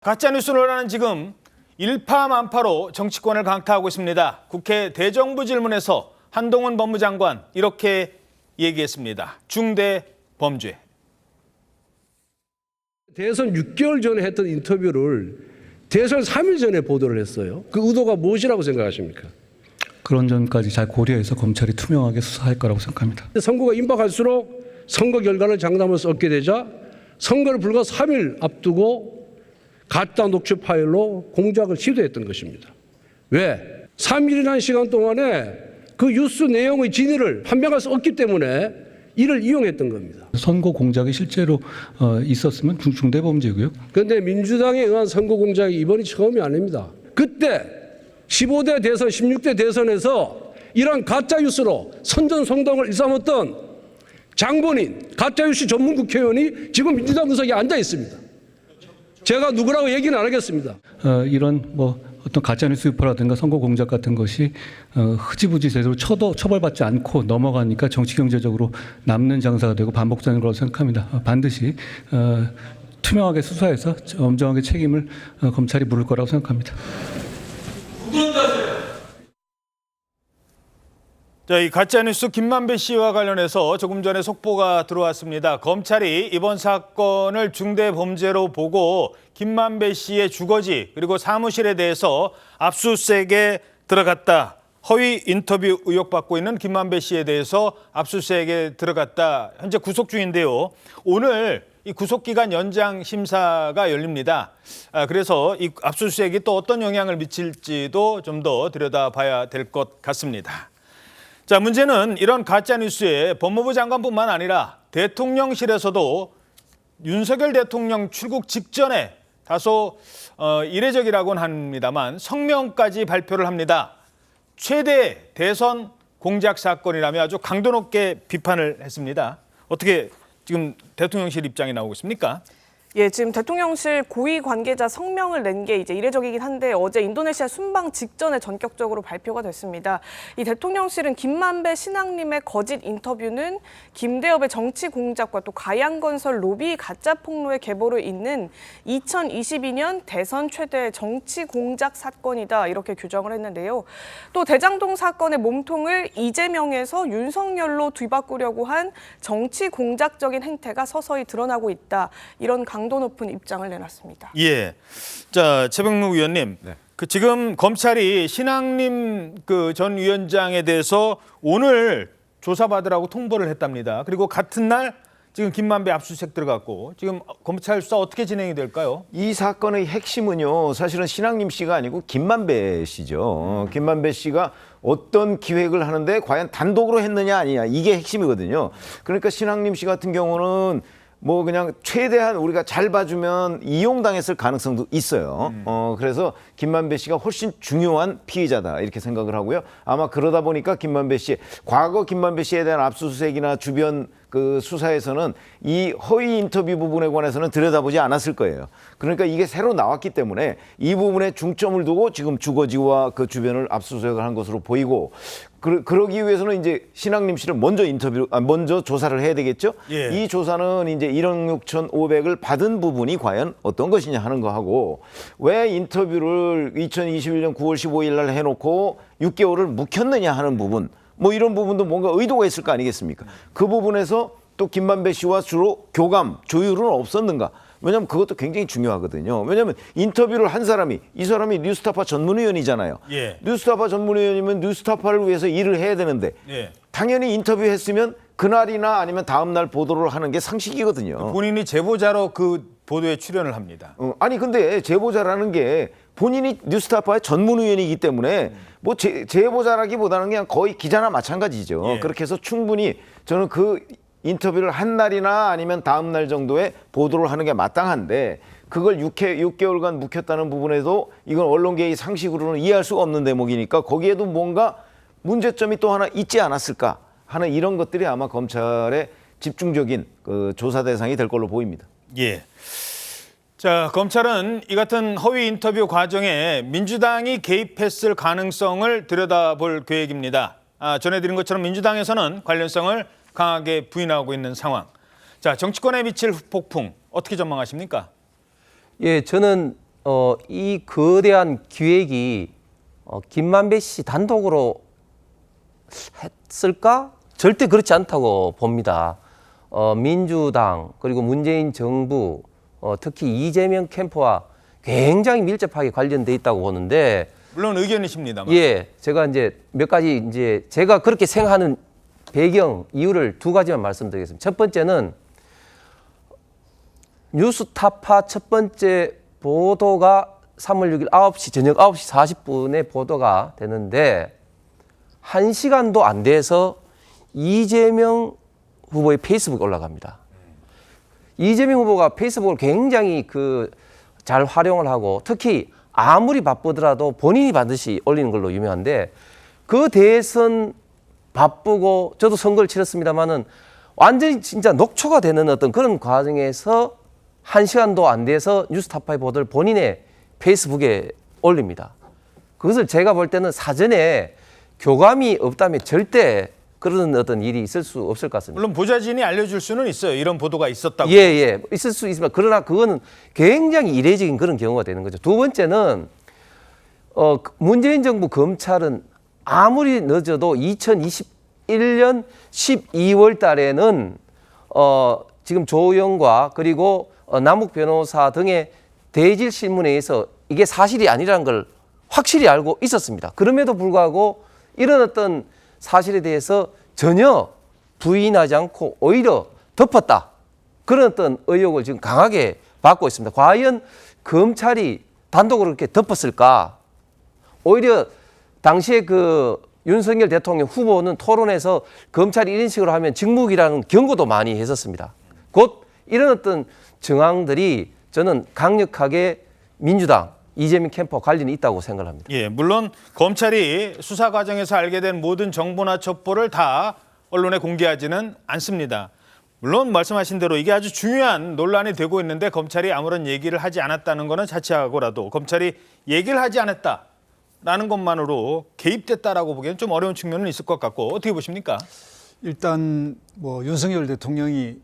가짜뉴스 논란은 지금 일파만파로 정치권을 강타하고 있습니다. 국회 대정부 질문에서 한동훈 법무장관 이렇게 얘기했습니다. 중대 범죄. 대선 6개월 전에 했던 인터뷰를 대선 3일 전에 보도를 했어요. 그 의도가 무엇이라고 생각하십니까? 그런 점까지 잘 고려해서 검찰이 투명하게 수사할 거라고 생각합니다. 선거가 임박할수록 선거 결과를 장담해서 얻게 되자 선거를 불과 3일 앞두고 가짜 녹취 파일로 공작을 시도했던 것입니다. 왜? 3일이라는 시간 동안에 그 뉴스 내용의 진위를 판명할 수 없기 때문에 이를 이용했던 겁니다. 선거 공작이 실제로 있었으면 중대 범죄고요. 그런데 민주당에 의한 선거 공작이 이번이 처음이 아닙니다. 그때 15대 대선, 16대 대선에서 이런 가짜 뉴스로 선전성동을 일삼았던 장본인 가짜뉴스 전문 국회의원이 지금 민주당 구석에 앉아 있습니다. 제가 누구라고 얘기는 안 하겠습니다. 이런 어떤 가짜뉴스 유포라든가 선거 공작 같은 것이 흐지부지 제대로 처벌받지 않고 넘어가니까 정치 경제적으로 남는 장사가 되고 반복되는 거라고 생각합니다. 반드시 투명하게 수사해서 엄정하게 책임을 검찰이 물을 거라고 생각합니다. 자, 이 가짜뉴스 김만배 씨와 관련해서 조금 전에 속보가 들어왔습니다. 검찰이 이번 사건을 중대 범죄로 보고 김만배 씨의 주거지 그리고 사무실에 대해서 압수수색에 들어갔다. 허위 인터뷰 의혹받고 있는 김만배 씨에 대해서 압수수색에 들어갔다. 현재 구속 중인데요. 오늘 이 구속기간 연장 심사가 열립니다. 그래서 이 압수수색이 또 어떤 영향을 미칠지도 좀 더 들여다봐야 될 것 같습니다. 자, 문제는 이런 가짜뉴스에 법무부 장관뿐만 아니라 대통령실에서도 윤석열 대통령 출국 직전에 다소 이례적이라고는 합니다만 성명까지 발표를 합니다. 최대 대선 공작 사건이라며 아주 강도 높게 비판을 했습니다. 어떻게 지금 대통령실 입장이 나오고 있습니까? 예, 지금 대통령실 고위 관계자 성명을 낸 게 이제 이례적이긴 한데 어제 인도네시아 순방 직전에 전격적으로 발표가 됐습니다. 이 대통령실은 김만배 신앙님의 거짓 인터뷰는 김대엽의 정치 공작과 또 가양건설 로비 가짜 폭로의 계보를 잇는 2022년 대선 최대 정치 공작 사건이다 이렇게 규정을 했는데요. 또 대장동 사건의 몸통을 이재명에서 윤석열로 뒤바꾸려고 한 정치 공작적인 행태가 서서히 드러나고 있다. 이런 강도 높은 입장을 내놨습니다. 예. 자, 최병무 위원님. 네. 지금 검찰이 신앙님 전 위원장에 대해서 오늘 조사받으라고 통보를 했답니다. 그리고 같은 날 지금 김만배 압수수색 들어갔고 지금 검찰 수사 어떻게 진행이 될까요? 이 사건의 핵심은요, 사실은 신앙님 씨가 아니고 김만배 씨죠. 김만배 씨가 어떤 기획을 하는데 과연 단독으로 했느냐 아니냐, 이게 핵심이거든요. 그러니까 신앙님 씨 같은 경우는 그냥 최대한 우리가 잘 봐주면 이용당했을 가능성도 있어요. 그래서 김만배 씨가 훨씬 중요한 피의자다 이렇게 생각을 하고요. 아마 그러다 보니까 과거 김만배 씨에 대한 압수수색이나 주변 그 수사에서는 이 허위 인터뷰 부분에 관해서는 들여다보지 않았을 거예요. 그러니까 이게 새로 나왔기 때문에 이 부분에 중점을 두고 지금 주거지와 그 주변을 압수수색을 한 것으로 보이고, 그러기 위해서는 이제 신앙님 씨를 먼저 조사를 해야 되겠죠. 예. 이 조사는 이제 1억 6,500을 받은 부분이 과연 어떤 것이냐 하는 거 하고, 왜 인터뷰를 2021년 9월 15일 날 해놓고 6개월을 묵혔느냐 하는 부분, 이런 부분도 뭔가 의도가 있을 거 아니겠습니까? 그 부분에서 또 김만배 씨와 주로 조율은 없었는가? 왜냐하면 그것도 굉장히 중요하거든요. 왜냐하면 인터뷰를 한 이 사람이 뉴스타파 전문위원이잖아요. 예. 뉴스타파 전문위원이면 뉴스타파를 위해서 일을 해야 되는데 예. 당연히 인터뷰했으면 그날이나 아니면 다음 날 보도를 하는 게 상식이거든요. 본인이 제보자로 그 보도에 출연을 합니다. 아니 근데 제보자라는 게 본인이 뉴스타파의 전문위원이기 때문에 제보자라기보다는 그냥 거의 기자나 마찬가지죠. 예. 그렇게 해서 충분히 저는 그 인터뷰를 한 날이나 아니면 다음 날 정도에 보도를 하는 게 마땅한데, 그걸 6개월간 묵혔다는 부분에도 이건 언론계의 상식으로는 이해할 수가 없는 대목이니까 거기에도 뭔가 문제점이 또 하나 있지 않았을까 하는 이런 것들이 아마 검찰의 집중적인 그 조사 대상이 될 걸로 보입니다. 예. 자, 검찰은 이 같은 허위 인터뷰 과정에 민주당이 개입했을 가능성을 들여다볼 계획입니다. 전해드린 것처럼 민주당에서는 관련성을 강하게 부인하고 있는 상황. 자, 정치권에 미칠 폭풍 어떻게 전망하십니까? 예, 저는 이 거대한 기획이 김만배 씨 단독으로 했을까? 절대 그렇지 않다고 봅니다. 민주당 그리고 문재인 정부 특히 이재명 캠프와 굉장히 밀접하게 관련돼 있다고 보는데 물론 의견이십니다만. 예, 제가 이제 몇 가지 이제 제가 그렇게 생각하는 배경 이유를 두 가지만 말씀드리겠습니다. 첫 번째는 뉴스타파 첫 번째 보도가 3월 6일 저녁 9시 40분에 보도가 되는데 1시간도 안 돼서 이재명 후보의 페이스북에 올라갑니다. 이재명 후보가 페이스북을 굉장히 잘 활용을 하고 특히 아무리 바쁘더라도 본인이 반드시 올리는 걸로 유명한데 그 대선 바쁘고 저도 선거를 치렀습니다마는 완전히 진짜 녹초가 되는 어떤 그런 과정에서 1시간도 안 돼서 뉴스타파의 보도를 본인의 페이스북에 올립니다. 그것을 제가 볼 때는 사전에 교감이 없다면 절대 그런 어떤 일이 있을 수 없을 것 같습니다. 물론 보좌진이 알려줄 수는 있어요. 이런 보도가 있었다고. 예. 있을 수 있지만 그러나 그거는 굉장히 이례적인 그런 경우가 되는 거죠. 두 번째는 문재인 정부 검찰은 아무리 늦어도 2021년 12월 달에는 지금 조영과 그리고 남욱 변호사 등의 대질 신문에 의해서 이게 사실이 아니라는 걸 확실히 알고 있었습니다. 그럼에도 불구하고 이런 어떤 사실에 대해서 전혀 부인하지 않고 오히려 덮었다. 그런 어떤 의혹을 지금 강하게 받고 있습니다. 과연 검찰이 단독으로 이렇게 덮었을까? 오히려 당시에 윤석열 대통령 후보는 토론에서 검찰이 이런 식으로 하면 직무유기라는 경고도 많이 했었습니다. 곧 이런 어떤 정황들이 저는 강력하게 민주당 이재명 캠프와 관련이 있다고 생각합니다. 예, 물론 검찰이 수사 과정에서 알게 된 모든 정보나 첩보를 다 언론에 공개하지는 않습니다. 물론 말씀하신 대로 이게 아주 중요한 논란이 되고 있는데 검찰이 아무런 얘기를 하지 않았다는 것은 자체하고라도 검찰이 얘기를 하지 않았다라는 것만으로 개입됐다라고 보기에는 좀 어려운 측면은 있을 것 같고 어떻게 보십니까? 일단 윤석열 대통령이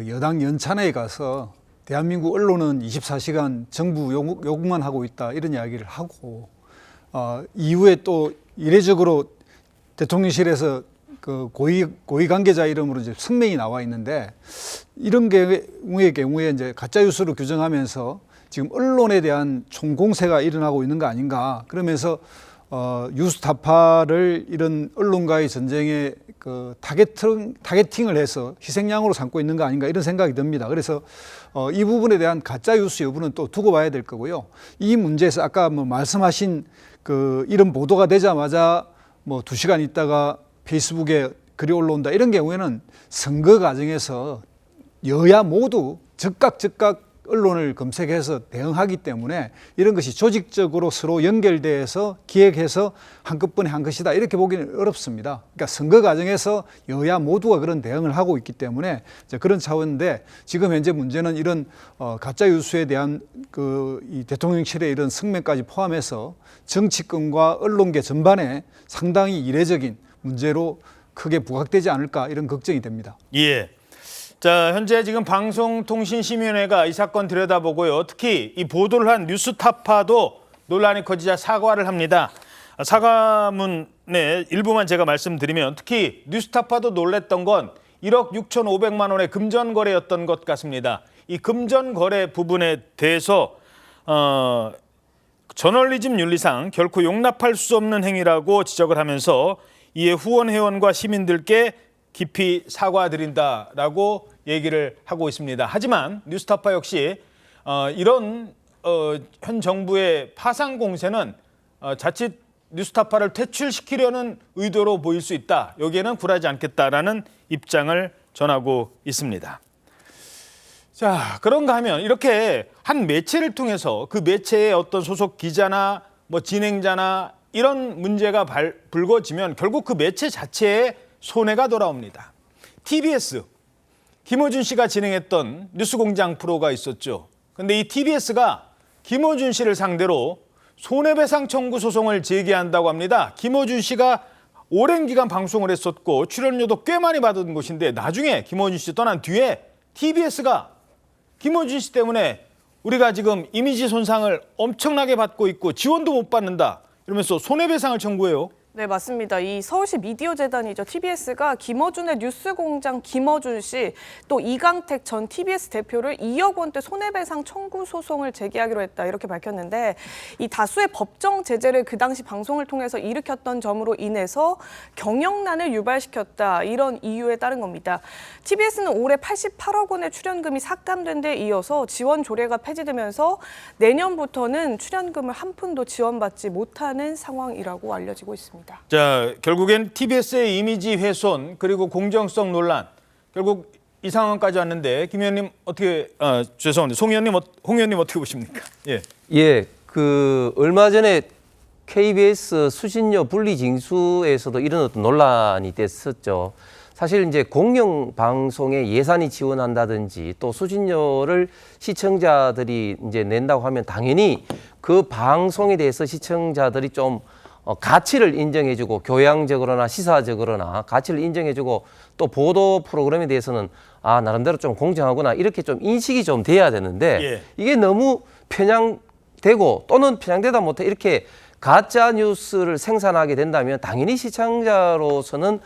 여당 연찬회에 가서 대한민국 언론은 24시간 정부 요구만 하고 있다 이런 이야기를 하고 이후에 또 이례적으로 대통령실에서 고위 관계자 이름으로 이제 성명이 나와 있는데 이런 경우에 이제 가짜 뉴스로 규정하면서 지금 언론에 대한 총공세가 일어나고 있는 거 아닌가 그러면서 뉴스타파를 이런 언론과의 전쟁에 타겟팅을 해서 희생양으로 삼고 있는 거 아닌가 이런 생각이 듭니다. 그래서 이 부분에 대한 가짜 뉴스 여부는 또 두고 봐야 될 거고요. 이 문제에서 아까 말씀하신 이런 보도가 되자마자 2시간 있다가 페이스북에 글이 올라온다 이런 경우에는 선거 과정에서 여야 모두 즉각 언론을 검색해서 대응하기 때문에 이런 것이 조직적으로 서로 연결돼서 기획해서 한꺼번에 한 것이다 이렇게 보기는 어렵습니다. 그러니까 선거 과정에서 여야 모두가 그런 대응을 하고 있기 때문에 그런 차원인데 지금 현재 문제는 이런 가짜 뉴스에 대한 이 대통령실의 이런 성명까지 포함해서 정치권과 언론계 전반에 상당히 이례적인 문제로 크게 부각되지 않을까 이런 걱정이 됩니다. 예. 자, 현재 지금 방송통신심의위원회가 이 사건 들여다보고요. 특히 이 보도를 한 뉴스타파도 논란이 커지자 사과를 합니다. 사과문의 일부만 제가 말씀드리면 특히 뉴스타파도 놀랬던 건 1억 6,500만 원의 금전거래였던 것 같습니다. 이 금전거래 부분에 대해서 저널리즘 윤리상 결코 용납할 수 없는 행위라고 지적을 하면서 이에 후원 회원과 시민들께 깊이 사과드린다라고 얘기를 하고 있습니다. 하지만 뉴스타파 역시 이런 현 정부의 파상 공세는 자칫 뉴스타파를 퇴출시키려는 의도로 보일 수 있다. 여기에는 굴하지 않겠다라는 입장을 전하고 있습니다. 자, 그런가 하면 이렇게 한 매체를 통해서 그 매체의 어떤 소속 기자나 진행자나 이런 문제가 불거지면 결국 그 매체 자체에 손해가 돌아옵니다. TBS, 김어준 씨가 진행했던 뉴스공장 프로가 있었죠. 그런데 이 TBS가 김어준 씨를 상대로 손해배상 청구 소송을 제기한다고 합니다. 김어준 씨가 오랜 기간 방송을 했었고 출연료도 꽤 많이 받은 곳인데 나중에 김어준 씨 떠난 뒤에 TBS가 김어준 씨 때문에 우리가 지금 이미지 손상을 엄청나게 받고 있고 지원도 못 받는다 이러면서 손해배상을 청구해요. 네, 맞습니다. 이 서울시 미디어재단이죠. TBS가 김어준의 뉴스공장 김어준 씨, 또 이강택 전 TBS 대표를 2억 원대 손해배상 청구 소송을 제기하기로 했다 이렇게 밝혔는데 이 다수의 법정 제재를 그 당시 방송을 통해서 일으켰던 점으로 인해서 경영난을 유발시켰다 이런 이유에 따른 겁니다. TBS는 올해 88억 원의 출연금이 삭감된 데 이어서 지원 조례가 폐지되면서 내년부터는 출연금을 한 푼도 지원받지 못하는 상황이라고 알려지고 있습니다. 자, 결국엔 TBS의 이미지 훼손 그리고 공정성 논란 결국 이 상황까지 왔는데 김 의원님 어떻게 죄송합니다. 홍 의원님 어떻게 보십니까? 예. 예, 그 얼마 전에 KBS 수신료 분리 징수에서도 이런 어떤 논란이 됐었죠. 사실 이제 공영 방송에 예산이 지원한다든지 또 수신료를 시청자들이 이제 낸다고 하면 당연히 그 방송에 대해서 시청자들이 좀 가치를 인정해주고 교양적으로나 시사적으로나 가치를 인정해주고 또 보도 프로그램에 대해서는 나름대로 좀 공정하구나 이렇게 좀 인식이 좀 돼야 되는데 예. 이게 너무 편향되고 또는 편향되다 못해 이렇게 가짜 뉴스를 생산하게 된다면 당연히 시청자로서는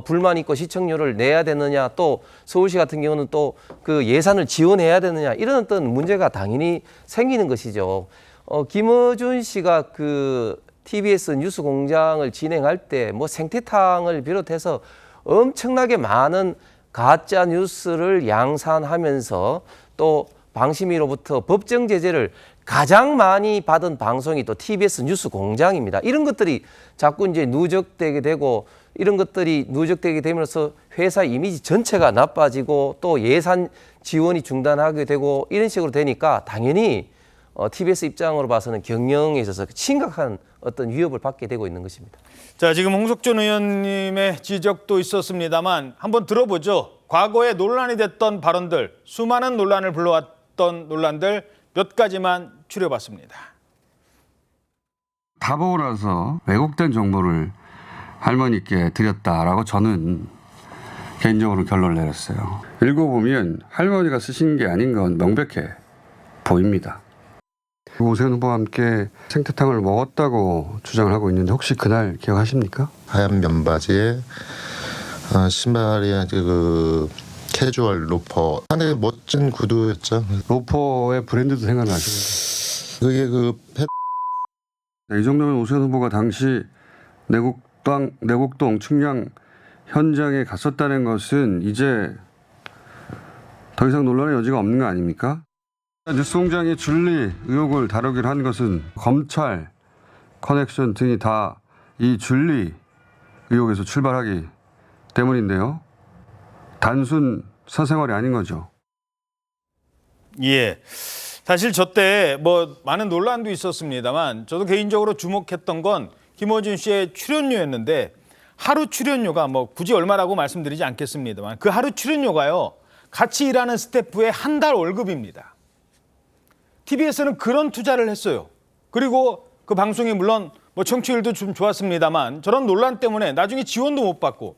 불만 있고 시청료를 내야 되느냐 또 서울시 같은 경우는 또 그 예산을 지원해야 되느냐 이런 어떤 문제가 당연히 생기는 것이죠. 김어준 씨가 그 TBS 뉴스공장을 진행할 때 뭐 생태탕을 비롯해서 엄청나게 많은 가짜 뉴스를 양산하면서 또 방심위로부터 법정 제재를 가장 많이 받은 방송이 또 TBS 뉴스공장입니다. 이런 것들이 자꾸 이제 누적되게 되고 이런 것들이 누적되게 되면서 회사 이미지 전체가 나빠지고 또 예산 지원이 중단하게 되고 이런 식으로 되니까 당연히 TBS 입장으로 봐서는 경영에 있어서 심각한 어떤 위협을 받게 되고 있는 것입니다. 자, 지금 홍석준 의원님의 지적도 있었습니다만 한번 들어보죠. 과거에 논란이 됐던 발언들, 수많은 논란을 불러왔던 논란들 몇 가지만 추려봤습니다. 다 보고 나서 왜곡된 정보를 할머니께 드렸다라고 저는 개인적으로 결론을 내렸어요. 읽어보면 할머니가 쓰신 게 아닌 건 명백해 보입니다. 오세훈 후보와 함께 생태탕을 먹었다고 주장을 하고 있는데 혹시 그날 기억하십니까? 하얀 면바지에 신발이 그 캐주얼 로퍼 안에 멋진 구두였죠. 로퍼의 브랜드도 생각나시는데 그게 그 이 정도면 오세훈 후보가 당시 내곡동 측량 현장에 갔었다는 것은 이제 더 이상 논란의 여지가 없는 거 아닙니까? 뉴스공장이 줄리 의혹을 다루기로 한 것은 검찰 커넥션 등이 다 이 줄리 의혹에서 출발하기 때문인데요. 단순 사생활이 아닌 거죠. 예. 사실 저 때 뭐 많은 논란도 있었습니다만 저도 개인적으로 주목했던 건 김어준 씨의 출연료였는데 하루 출연료가 뭐 굳이 얼마라고 말씀드리지 않겠습니다만 그 하루 출연료가요. 같이 일하는 스태프의 한 달 월급입니다. TBS는 그런 투자를 했어요. 그리고 그 방송이 물론 뭐 청취율도 좀 좋았습니다만 저런 논란 때문에 나중에 지원도 못 받고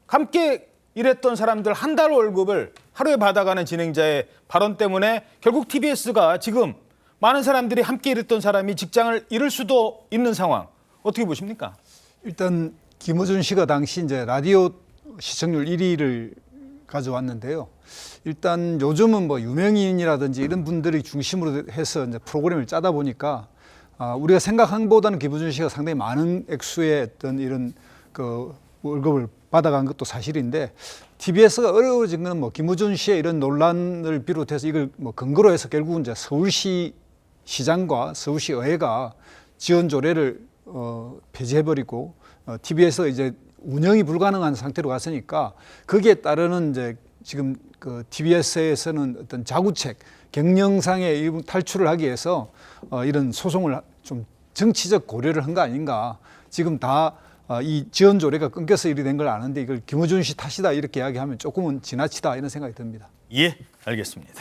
함께 일했던 사람들 한 달 월급을 하루에 받아가는 진행자의 발언 때문에 결국 TBS가 지금 많은 사람들이 함께 일했던 사람이 직장을 잃을 수도 있는 상황. 어떻게 보십니까? 일단 김어준 씨가 당시 이제 라디오 시청률 1위를 가져왔는데요. 일단 요즘은 뭐 유명인이라든지 이런 분들이 중심으로 해서 이제 프로그램을 짜다 보니까 우리가 생각한 것보다는 김어준 씨가 상당히 많은 액수의 어떤 이런 그 월급을 받아간 것도 사실인데 TBS가 어려워진 건 뭐 김어준 씨의 이런 논란을 비롯해서 이걸 뭐 근거로 해서 결국은 이제 서울시 시장과 서울시 의회가 지원 조례를 폐지해버리고 TBS가 이제 운영이 불가능한 상태로 갔으니까 거기에 따르는 이제 지금 그 TBS에서는 어떤 자구책, 경영상의 탈출을 하기 위해서 이런 소송을 좀 정치적 고려를 한 거 아닌가. 지금 다 이 지원 조례가 끊겨서 일이 된 걸 아는데 이걸 김어준 씨 탓이다 이렇게 이야기하면 조금은 지나치다 이런 생각이 듭니다. 예, 알겠습니다.